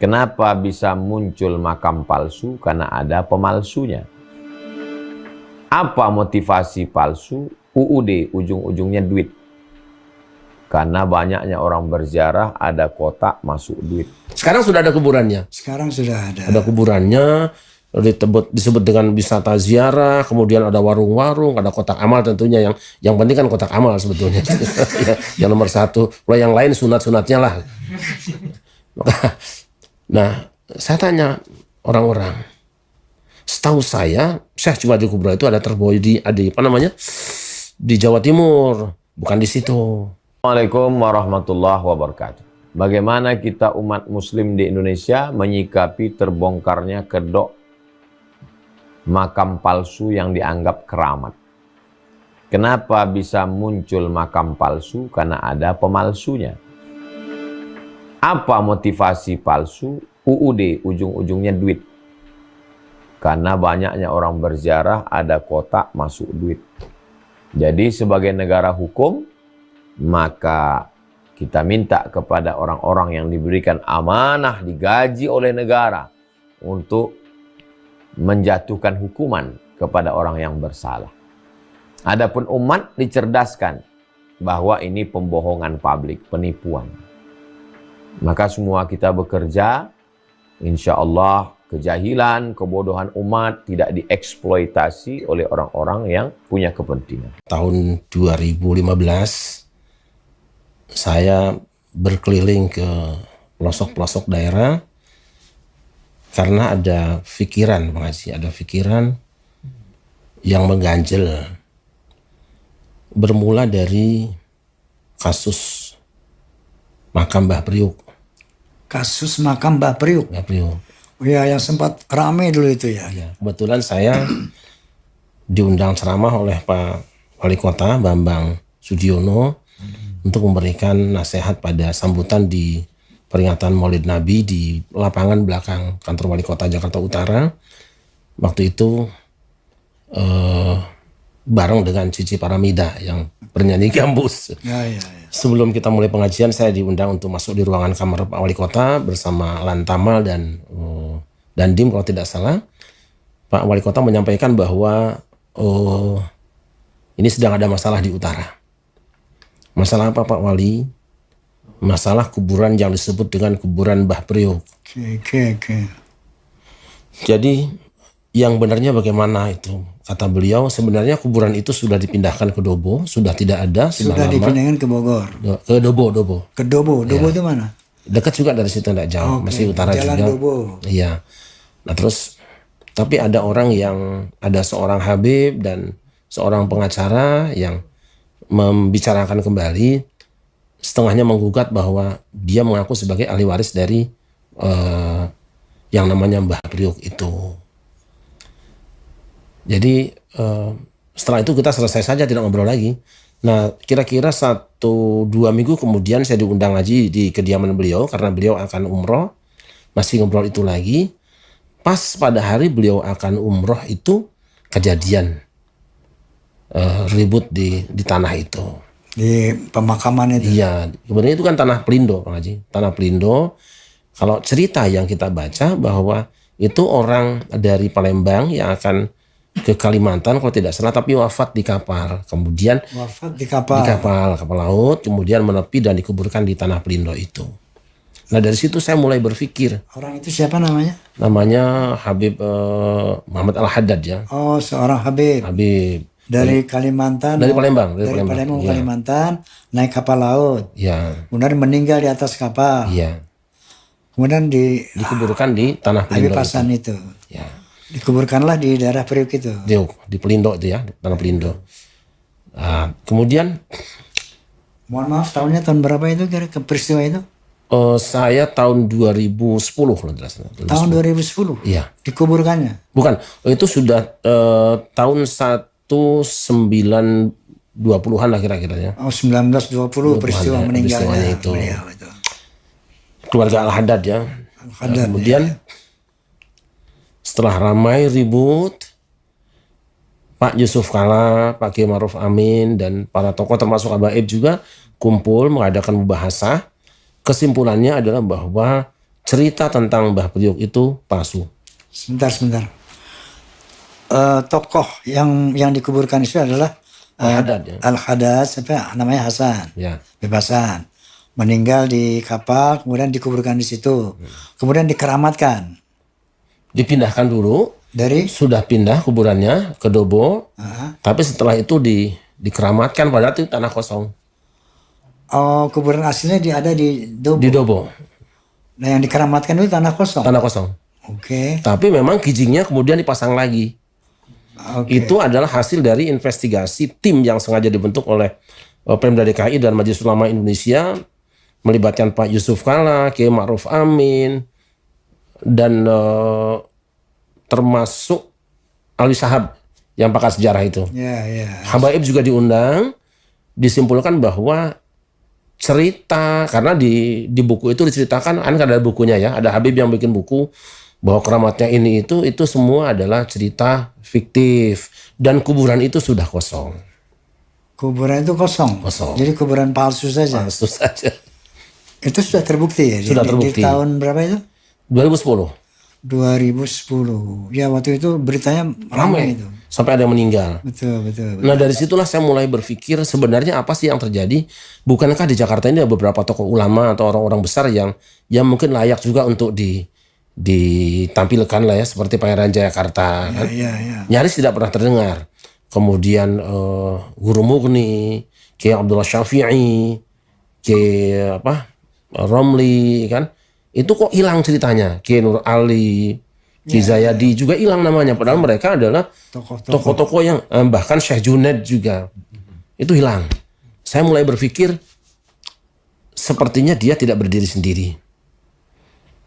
Kenapa bisa muncul makam palsu? Karena ada pemalsunya. Apa motivasi palsu? UUD, ujung-ujungnya duit. Karena banyaknya orang berziarah, ada kotak masuk duit. Sekarang sudah ada kuburannya. Sekarang sudah ada. Ada kuburannya, disebut dengan wisata ziarah, kemudian ada warung-warung, ada kotak amal tentunya. Yang penting kan kotak amal sebetulnya. Yang nomor satu. Kalau yang lain sunat-sunatnya lah. Nah, saya tanya orang-orang. Setahu saya Syekh Jumaidi Kubro itu ada terbuai di Jawa Timur, bukan di situ. Assalamualaikum warahmatullahi wabarakatuh. Bagaimana kita umat muslim di Indonesia menyikapi terbongkarnya kedok makam palsu yang dianggap keramat? Kenapa bisa muncul makam palsu? Karena ada pemalsunya. Apa motivasi palsu? UUD, ujung-ujungnya duit. Karena banyaknya orang berziarah, ada kotak masuk duit. Jadi sebagai negara hukum, maka kita minta kepada orang-orang yang diberikan amanah, digaji oleh negara untuk menjatuhkan hukuman kepada orang yang bersalah. Adapun umat dicerdaskan bahwa ini pembohongan publik, penipuan. Maka semua kita bekerja, insya Allah kejahilan, kebodohan umat tidak dieksploitasi oleh orang-orang yang punya kepentingan. Tahun 2015, saya berkeliling ke pelosok-pelosok daerah karena ada pikiran, Bang Haji, ada pikiran yang mengganjel. Bermula dari kasus makam Mbah Priuk. Kasus makam Mbah Priuk. Mbah Priuk. Oh ya, yang sempat ramai dulu itu ya. Ya, kebetulan saya diundang ceramah oleh Pak Wali Kota Bambang Sudiono untuk memberikan nasihat pada sambutan di peringatan Maulid Nabi di lapangan belakang kantor Wali Kota Jakarta Utara. Waktu itu bareng dengan Cici Paramida yang bernyanyi gambus. Ya. Sebelum kita mulai pengajian, saya diundang untuk masuk di ruangan kamar Pak Wali Kota bersama Lantamal dan Dandim kalau tidak salah. Pak Wali Kota menyampaikan bahwa ini sedang ada masalah di utara. Masalah apa Pak Wali? Masalah kuburan yang disebut dengan kuburan Mbah Priuk. Oke. Jadi yang benarnya bagaimana itu? Kata beliau, sebenarnya kuburan itu sudah dipindahkan ke Dobo, sudah tidak ada. Sudah dipindahkan ke Bogor. Ke Dobo. Ke Dobo. Dobo itu mana? Dekat juga dari situ, tidak jauh. Oke. Masih utara Jalan juga. Dobo. Iya. Nah terus, tapi ada orang yang, ada seorang Habib dan seorang pengacara yang membicarakan kembali, setengahnya menggugat bahwa dia mengaku sebagai ahli waris dari yang namanya Mbah Priuk itu. Jadi setelah itu kita selesai saja, tidak ngobrol lagi. Nah kira-kira 1-2 minggu kemudian saya diundang lagi di kediaman beliau karena beliau akan umroh. Masih ngobrol itu lagi. Pas pada hari beliau akan umroh itu kejadian ribut di tanah itu. Di pemakaman itu. Iya, sebenarnya itu kan tanah Pelindo, Pak Haji. Tanah Pelindo. Kalau cerita yang kita baca bahwa itu orang dari Palembang yang akan ke Kalimantan kalau tidak salah, tapi wafat di kapal. Kemudian Wafat di kapal. Kapal laut, kemudian menepi dan dikuburkan di tanah Pelindo itu. Nah dari situ saya mulai berpikir. Orang itu siapa namanya? Namanya Habib Muhammad Al-Haddad ya. Oh, seorang Habib. Dari Kalimantan. Dari Palembang. Dari Palembang ya. Kalimantan, naik kapal laut. Ya. Kemudian meninggal di atas kapal. Iya. Kemudian dikuburkan di tanah Pelindo. Habib Hasan itu. Ya. Dikuburkanlah di daerah Priuk itu. Di Pelindo itu ya, di tanah Pelindo. Nah, kemudian Mohon maaf, tahun berapa itu ke peristiwa itu? Saya tahun 2010 kalau tidak salah. Tahun 2010? Iya. Dikuburkannya? Bukan, itu sudah tahun 1920-an lah kira-kiranya. Oh, 1920 peristiwa meninggalnya itu. beliau itu. Keluarga Al-Haddad ya. Al-Haddad, kemudian setelah ramai ribut, Pak Yusuf Kala, Pak Kiai Ma'ruf Amin, dan para tokoh termasuk Habaib juga kumpul mengadakan mubahasah. Kesimpulannya adalah bahwa cerita tentang Mbah Priok itu palsu. Sebentar. Tokoh yang dikuburkan itu adalah Al-Haddad ya. Al-Haddad, siapa namanya, Hasan. Ya. Bebasan. Meninggal di kapal, kemudian dikuburkan di situ. Kemudian dikeramatkan. Dipindahkan dulu, Dari sudah pindah kuburannya ke Dobo, tapi setelah itu dikeramatkan, padahal itu tanah kosong kuburan aslinya ada di Dobo. di Dobo, Nah, yang dikeramatkan itu tanah kosong. tanah kosong. Oke. Tapi memang kijingnya kemudian dipasang lagi. Oke. Itu adalah hasil dari investigasi tim yang sengaja dibentuk oleh Pemda DKI dan Majelis Ulama Indonesia, melibatkan Pak Yusuf Kalla, Kiai Ma'ruf Amin, dan termasuk Alwi Sahab yang pakar sejarah itu. Ya. Habaib juga diundang, disimpulkan bahwa cerita, karena di buku itu diceritakan, kan ada bukunya ya, ada Habib yang bikin buku bahwa keramatnya ini itu semua adalah cerita fiktif dan kuburan itu sudah kosong. Kuburan itu kosong. Kosong. Jadi kuburan palsu saja. Itu saja. Itu sudah terbukti ya? Sudah terbukti. Di tahun berapa itu? 2010. 2010. Ya, waktu itu beritanya ramai itu. Sampai ada yang meninggal. Betul. Nah dari situlah saya mulai berpikir sebenarnya apa sih yang terjadi. Bukankah di Jakarta ini ada beberapa tokoh ulama atau orang-orang besar yang mungkin layak juga untuk ditampilkan lah ya, seperti Pangeran Jayakarta kan? Ya. Nyaris tidak pernah terdengar. Kemudian Guru Mughni, Kiai Abdullah Syafi'i, Kiai Romli kan, itu kok hilang ceritanya. Kiai Nur Ali, Kiai Zayadi juga hilang namanya, padahal mereka adalah tokoh-tokoh yang bahkan Syekh Junaid juga itu hilang. Saya mulai berpikir sepertinya dia tidak berdiri sendiri.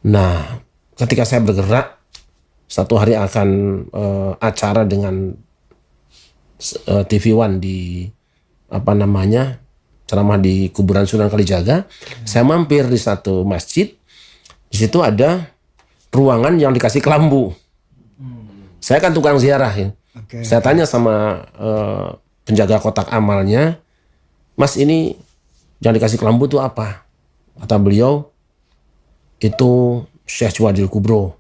Nah, ketika saya bergerak, satu hari akan acara dengan TV One di ceramah di kuburan Sunan Kalijaga. Saya mampir di satu masjid. Di situ ada ruangan yang dikasih kelambu. Saya kan tukang ziarah ya. Saya tanya sama penjaga kotak amalnya, Mas, ini yang dikasih kelambu itu apa? Kata beliau, itu Syekh Jumadil Kubro.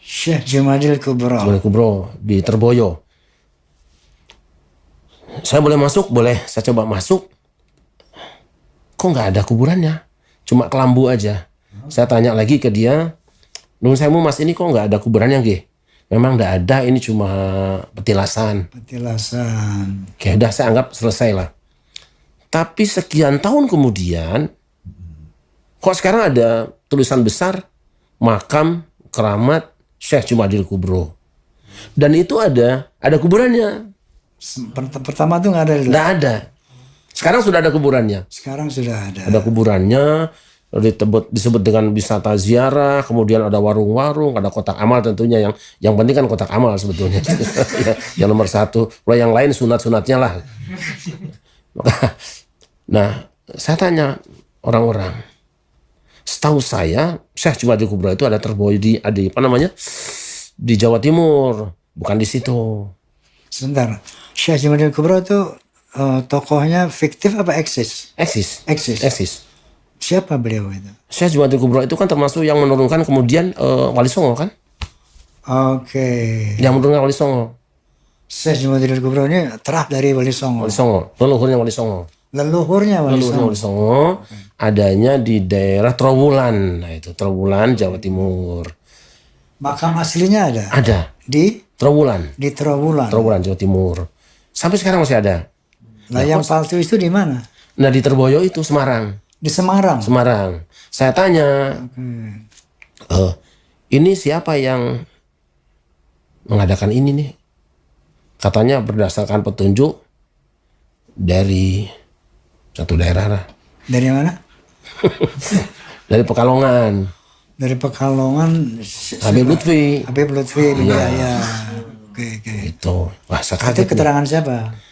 Syekh Jumadil Kubro. Jumadil Kubro di Terboyo. Saya boleh masuk? Boleh. Saya coba masuk. Kok nggak ada kuburannya? Cuma kelambu aja. Saya tanya lagi ke dia, Nun sewu Mas, ini kok nggak ada kuburannya nggih? Memang nggak ada, ini cuma petilasan. Oke, udah saya anggap selesai lah. Tapi sekian tahun kemudian, kok sekarang ada tulisan besar makam keramat Syekh Jumadil Kubro. Dan itu ada kuburannya. Pertama tuh nggak ada dulu. Nggak ada. Sekarang sudah ada kuburannya. Sekarang sudah ada. Ada kuburannya, disebut dengan wisata ziarah, kemudian ada warung-warung, ada kotak amal tentunya, yang penting kan kotak amal sebetulnya. Yang nomor satu. Kalau yang lain sunat-sunatnya lah. Nah, saya tanya orang-orang. Setahu saya, Syekh Jumadil Kubro itu ada Terboyo di Jawa Timur, bukan di situ. Sebentar. Syekh Jumadil Kubro itu tokohnya fiktif apa eksis? Eksis. Siapa beliau itu? Syekh Jumadil Kubro itu kan termasuk yang menurunkan kemudian Wali Songo kan? Oke. Yang menurunkan Wali Songo. Syekh Jumadil Kubro ini terah dari Wali Songo. Leluhurnya Wali Songo. Leluhurnya Wali Songo. Adanya di daerah Trowulan. Nah itu Trowulan, Jawa Timur. Makam aslinya ada? Ada. Di Trowulan. Di Trowulan. Trowulan, Jawa Timur. Sampai sekarang masih ada. Nah, yang palsu itu di mana? Nah di Terboyo itu Semarang. Di Semarang. Saya tanya, ini siapa yang mengadakan ini nih? Katanya berdasarkan petunjuk dari satu daerah lah. Dari mana? Dari Pekalongan. Dari Pekalongan. Habib Lutfi. Ya. Oke. Itu. Wah, Itu keterangan siapa?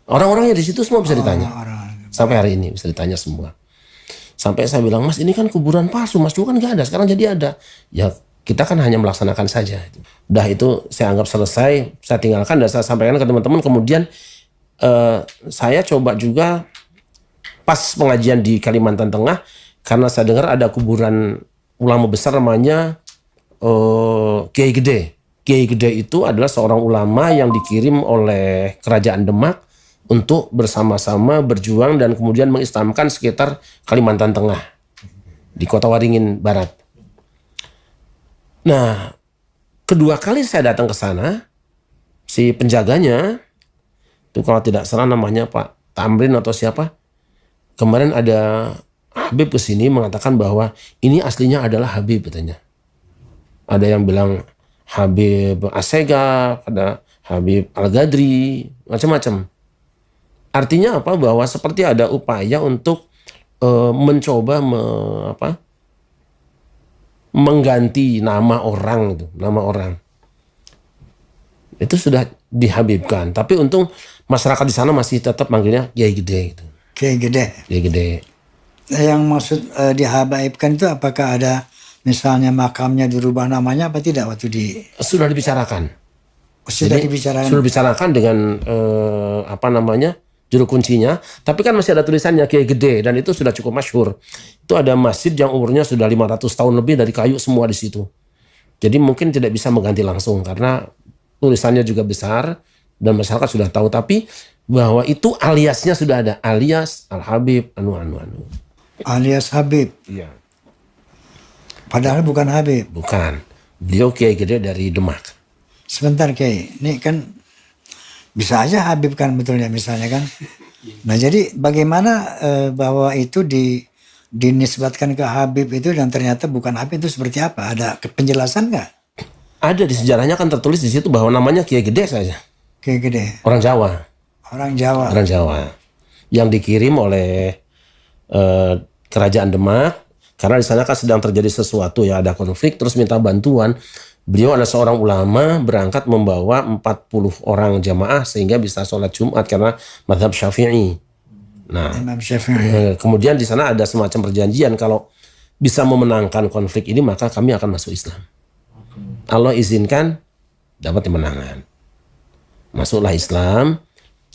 Orang-orangnya di situ semua bisa ditanya. Orang. Sampai hari ini bisa ditanya semua. Sampai saya bilang, Mas, ini kan kuburan palsu. Mas, dulu kan nggak ada. Sekarang jadi ada. Ya, kita kan hanya melaksanakan saja. Udah itu saya anggap selesai. Saya tinggalkan dan saya sampaikan ke teman-teman. Kemudian saya coba juga pas pengajian di Kalimantan Tengah, karena saya dengar ada kuburan ulama besar namanya Kiai Gede. Kiai Gede itu adalah seorang ulama yang dikirim oleh kerajaan Demak untuk bersama-sama berjuang dan kemudian mengislamkan sekitar Kalimantan Tengah di Kota Waringin Barat. Nah, kedua kali saya datang ke sana, si penjaganya itu kalau tidak salah namanya Pak Tamrin atau siapa, kemarin ada Habib ke sini mengatakan bahwa ini aslinya adalah Habib katanya. Ada yang bilang Habib Asegaf, ada Habib Al-Gadri, macam-macam. Artinya apa? Bahwa seperti ada upaya untuk mencoba mengganti nama orang itu, nama orang. Itu sudah dihabibkan. Tapi untung masyarakat di sana masih tetap manggilnya Kiai Gede gitu. Kiai Gede. Kiai Gede. Yang maksud dihabaibkan itu apakah ada misalnya makamnya dirubah namanya apa tidak waktu di Sudah dibicarakan. sudah Jadi, dibicarakan? Sudah dibicarakan dengan juru kuncinya, tapi kan masih ada tulisannya Kiai Gede dan itu sudah cukup masyhur. Itu ada masjid yang umurnya sudah 500 tahun lebih dari kayu semua di situ. Jadi mungkin tidak bisa mengganti langsung karena tulisannya juga besar dan masyarakat sudah tahu, tapi bahwa itu aliasnya sudah ada, alias Al-Habib anu. Alias Habib. Iya. Padahal bukan Habib. Bukan. Beliau Kiai Gede dari Demak. Sebentar Kiai, ini kan bisa aja Habib kan betulnya misalnya kan. Nah jadi bagaimana bahwa itu dinisbatkan ke Habib itu dan ternyata bukan Habib itu seperti apa? Ada penjelasan nggak? Ada di sejarahnya kan tertulis di situ bahwa namanya Kiai Gede saja. Kiai Gede. Orang Jawa. Orang Jawa. Orang Jawa. Yang dikirim oleh kerajaan Demak karena di sana kan sedang terjadi sesuatu ya, ada konflik terus minta bantuan. Beliau adalah seorang ulama berangkat membawa 40 orang jamaah sehingga bisa sholat Jumat karena mazhab Syafi'i. Nah, Imam Syafi'i. kemudian di sana ada semacam perjanjian kalau bisa memenangkan konflik ini maka kami akan masuk Islam. Allah izinkan dapat kemenangan. Masuklah Islam.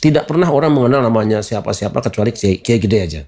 Tidak pernah orang mengenal namanya siapa-siapa kecuali Kiai Gede aja.